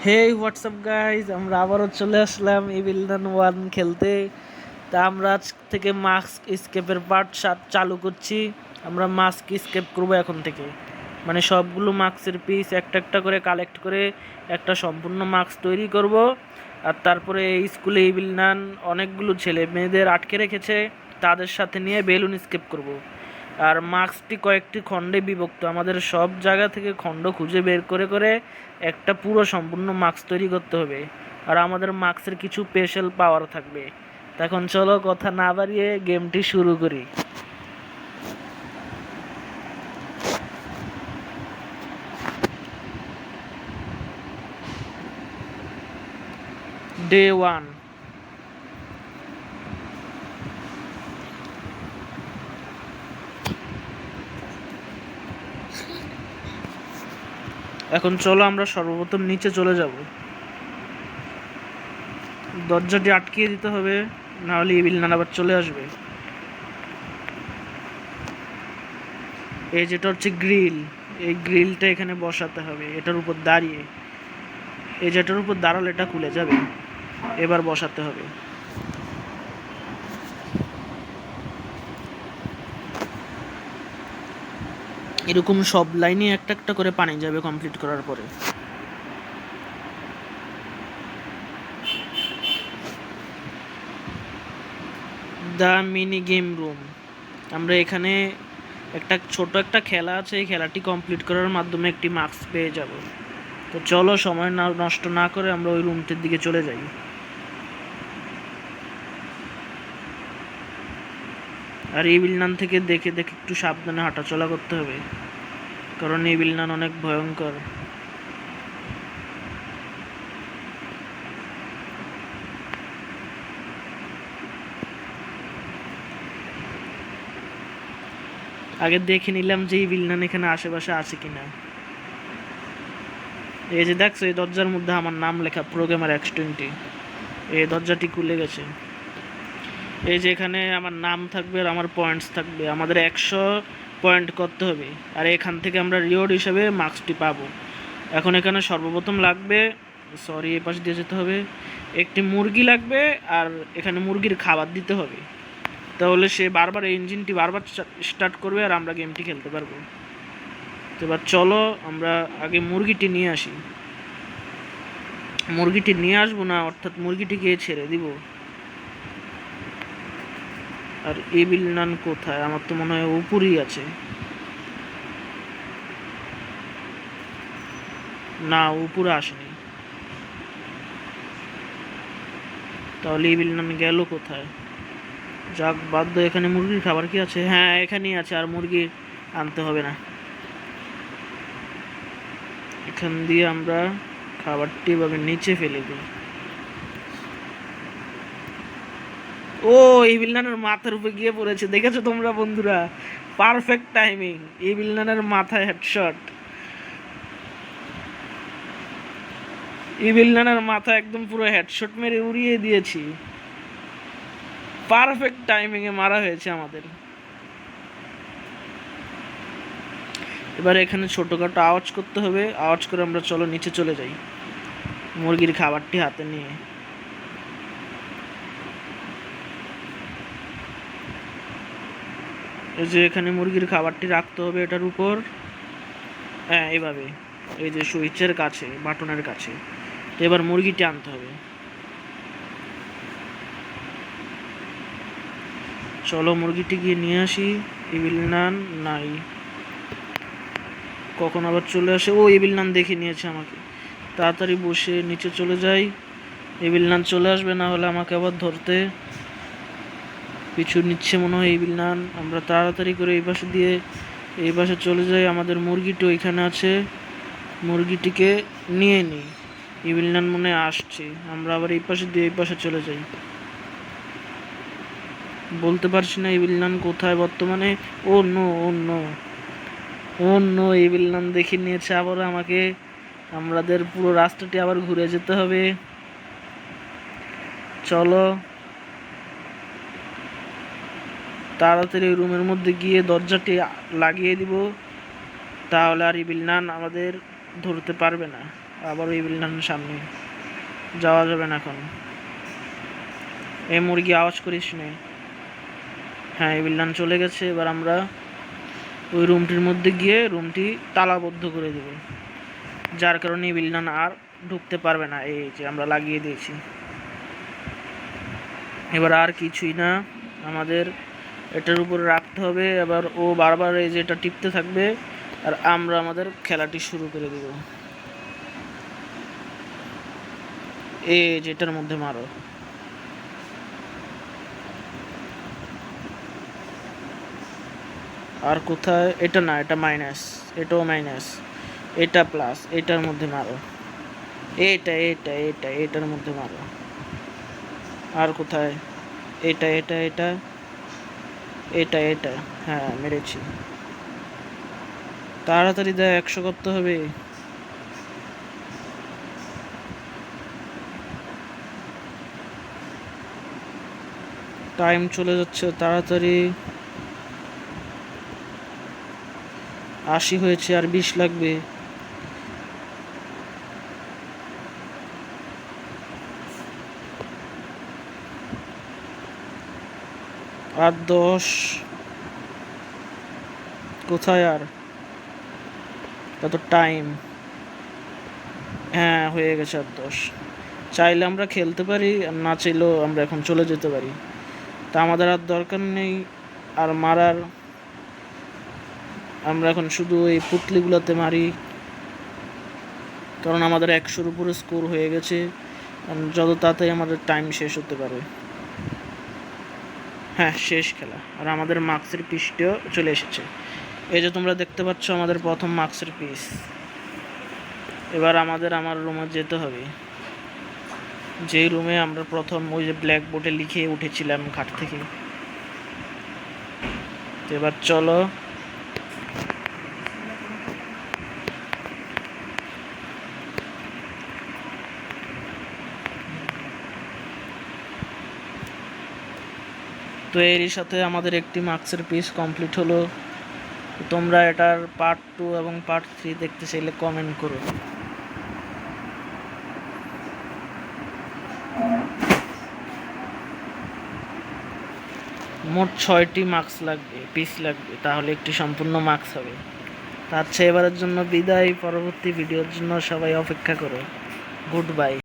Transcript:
হেই WhatsApp guys, আমরা আবারও চলে আসলাম ইভিল ওয়ান খেলতে। তা আমরা আজ থেকে মাস্ক স্কেপের পার্ট 7 চালু করছি। আমরা মাস্ক স্কেপ করবো এখন থেকে, মানে সবগুলো মাস্কের পিস একটা একটা করে কালেক্ট করে একটা সম্পূর্ণ মাস্ক তৈরি করব। আর তারপরে এই স্কুলে ইভিল অনেকগুলো ছেলে মেয়েদের আটকে রেখেছে, তাদের সাথে নিয়ে বেলুন স্কেপ করব। আর মাস্কটি কয়েকটি খণ্ডে বিভক্ত, আমাদের সব জায়গা থেকে খণ্ড খুঁজে বের করে করে একটা পুরো সম্পূর্ণ মাস্ক তৈরি করতে হবে। আর আমাদের মাস্কের কিছু স্পেশাল পাওয়ার থাকবে। তখন চলো কথা না বাড়িয়ে গেমটি শুরু করি। ডে 1। এখন চলো আমরা সর্বপ্রথম নিচে চলে যাব। দরজাটি আটকিয়ে দিতে হবে, নাহলে ইভিল আবার চলে আসবে। এই যেটা হচ্ছে গ্রিল, এই গ্রিলটা এখানে বসাতে হবে এটার উপর দাঁড়িয়ে। এই যেটার উপর দাঁড়ালে এটা খুলে যাবে, এবার বসাতে হবে। এরকম সব লাইনে একটা একটা করে পানি যাবে কমপ্লিট করার পরে। দ্য মিনি গেম রুম, আমরা এখানে একটা ছোট একটা খেলা আছে, এই খেলাটি কমপ্লিট করার মাধ্যমে একটি মার্কস পেয়ে যাব। তো চলো সময় না নষ্ট না করে আমরা ওই রুমটির দিকে চলে যাই। আর এই বিলনান থেকে দেখে দেখে একটু সাবধানে হাঁটাচলা করতে হবে, কারণ এই বিলনান অনেক ভয়ঙ্কর। আগে দেখে নিলাম যে এই বিলনান এখানে আশেপাশে আছে কিনা। এই যে দেখছো, এই দরজার মধ্যে আমার নাম লেখা, প্রোগ্রামার X20। এই দরজাটি খুলে গেছে। এই যে এখানে আমার নাম থাকবে আর আমার পয়েন্টস থাকবে, আমাদের 100 পয়েন্ট করতে হবে। আর এখান থেকে আমরা রিওয়ার্ড হিসেবে মার্কসটি পাবো। এখন এখানে সর্বপ্রথম লাগবে, সরি এ পাশ দিয়ে যেতে হবে, একটি মুরগি লাগবে। আর এখানে মুরগির খাবার দিতে হবে, তাহলে সে বারবার এই ইঞ্জিনটি বারবার স্টার্ট করবে আর আমরা গেমটি খেলতে পারবো। তো এবার চলো আমরা আগে মুরগিটি নিয়ে আসি। মুরগিটি নিয়ে আসবো না, অর্থাৎ মুরগিটিকে ছেড়ে দিব। আর ইভিল নান কোথায়? আমার তো মনে হয় উপরেই আছে। না, উপরে আসেনি। তাহলে ইভিল নান গেল কোথায়? যাক বাধ্য, এখানে মুরগির খাবার কি আছে? হ্যাঁ এখানেই আছে, আর মুরগি আনতে হবে না। এখান দিয়ে আমরা খাবারটি এভাবে নিচে ফেলে দিই। ও, ইভিল নানের মাথার উপরে গিয়ে পড়েছে, দেখেছো তোমরা বন্ধুরা? পারফেক্ট টাইমিং, ইভিল নানের মাথায় হেডশট। ইভিল নানের মাথা একদম পুরো হেডশট মেরে উড়িয়ে দিয়েছি। পারফেক্ট টাইমিংয়ে মারা হয়েছে আমাদের। এবার এখানে ছোটোখাটো আওয়াজ করতে হবে, আওয়াজ করে আমরা চলো নিচে চলে যাই মুরগির খাবারটি হাতে নিয়ে। এই যে এখানে মুরগির খাবারটি রাখতে হবে এটার উপর, হ্যাঁ এইভাবে, এই যে সুইচের কাছে, বাটনের কাছে। তো এবার মুরগিটি আনতে হবে। চলো মুরগিটি গিয়ে নিয়ে আসি। ইভিল নান নাই, কখন আবার চলে আসে। ও, ইভিল নান দেখে নিয়েছে আমাকে, তাড়াতাড়ি বসে নিচে চলে যাই। ইভিল নান চলে আসবে, না হলে আমাকে আবার ধরতে পিছু নিচ্ছে মনে হয় ইভিল নান। আমরা তাড়াতাড়ি করে এই পাশে দিয়ে এই পাশে চলে যাই। আমাদের মুরগিটি ওইখানে আছে, মুরগিটিকে নিয়ে নিই। ইভিল নান মনে আসছে, আমরা আবার এই পাশে দিয়ে এই পাশে চলে যাই। বলতে পারছি না ইভিল নান কোথায় বর্তমানে। ও নো, ও নো, ও নো, ইভিল নান দেখে নিয়েছে আবার আমাকে। আমাদের পুরো রাস্তাটি আবার ঘুরে যেতে হবে। চলো তাড়াতাড়ি রুমের মধ্যে গিয়ে দরজাটি লাগিয়ে দিব, তাহলে আর ইভিল নান আমাদের ধরতে পারবে না। আবার ওই বিল্ডারের সামনে যাওয়া যাবে না এখন। এই মুরগি আওয়াজ করিস নে। হ্যাঁ, এই বিল্ডার চলে গেছে। এবার আমরা ওই রুমটির মধ্যে গিয়ে রুমটি তালাবদ্ধ করে দেব, যার কারণে এই বিল্ডার আর ঢুকতে পারবে না। এই যে আমরা লাগিয়ে দিয়েছি। এবার আর কিছুই না, আমাদের এটার উপরে রাখতে হবে। এবার ও বারবার এই যে এটা টিপতে থাকবে আর আমরা আমাদের খেলাটি শুরু করে দেব। এই যে এটার মধ্যে মারো। আর কোথায়? এটা না, এটা মাইনাস, এটাও মাইনাস, এটা প্লাস, এটার মধ্যে মারো। এটা এটা এটা এটার মধ্যে মারো। আর কোথায়? এটা এটা এটা এটা এটা হ্যাঁ, মেরেছি। তাড়াতাড়ি দেয়, 100 করতে হবে। টাইম চলে যাচ্ছে, তাড়াতাড়ি। 80 হয়েছে, আর 20 লাগবে। আর 10। কোথায় আর কত টাইম? হ্যাঁ, হয়ে গেছে, আর 10। চাইলে আমরা খেলতে পারি, আর না চাইলেও আমরা এখন চলে যেতে পারি। তা আমাদের আর দরকার নেই আর মারার। আমরা এখন শুধু এই পুতলিগুলোতে মারি, কারণ আমাদের 100-র উপরে স্কোর হয়ে গেছে। যত তাড়াতাড়ি আমাদের টাইম শেষ হতে পারে। হ্যাঁ, শেষ খেলা। আর আমাদের মার্কসের পিসটিও চলে এসেছে। এই যে তোমরা দেখতে পাচ্ছ আমাদের প্রথম মার্কসের পিস। এবার আমার রুমে যেতে হবে, যেই রুমে আমরা প্রথম ওই যে ব্ল্যাক বোর্ডে লিখে উঠেছিলাম খাট থেকে। এবার চলো। তো এরই সাথে আমাদের একটি মার্কসের পিস কমপ্লিট হলো। তোমরা এটার পার্ট 2 এবং পার্ট 3 দেখতে চাইলে কমেন্ট করো। মোট 6টি মার্কস লাগবে, পিস লাগবে, তাহলে একটি সম্পূর্ণ মার্কস হবে। আচ্ছা, এবারের জন্য বিদায়। পরবর্তী ভিডিওর জন্য সবাই অপেক্ষা করো। Good bye.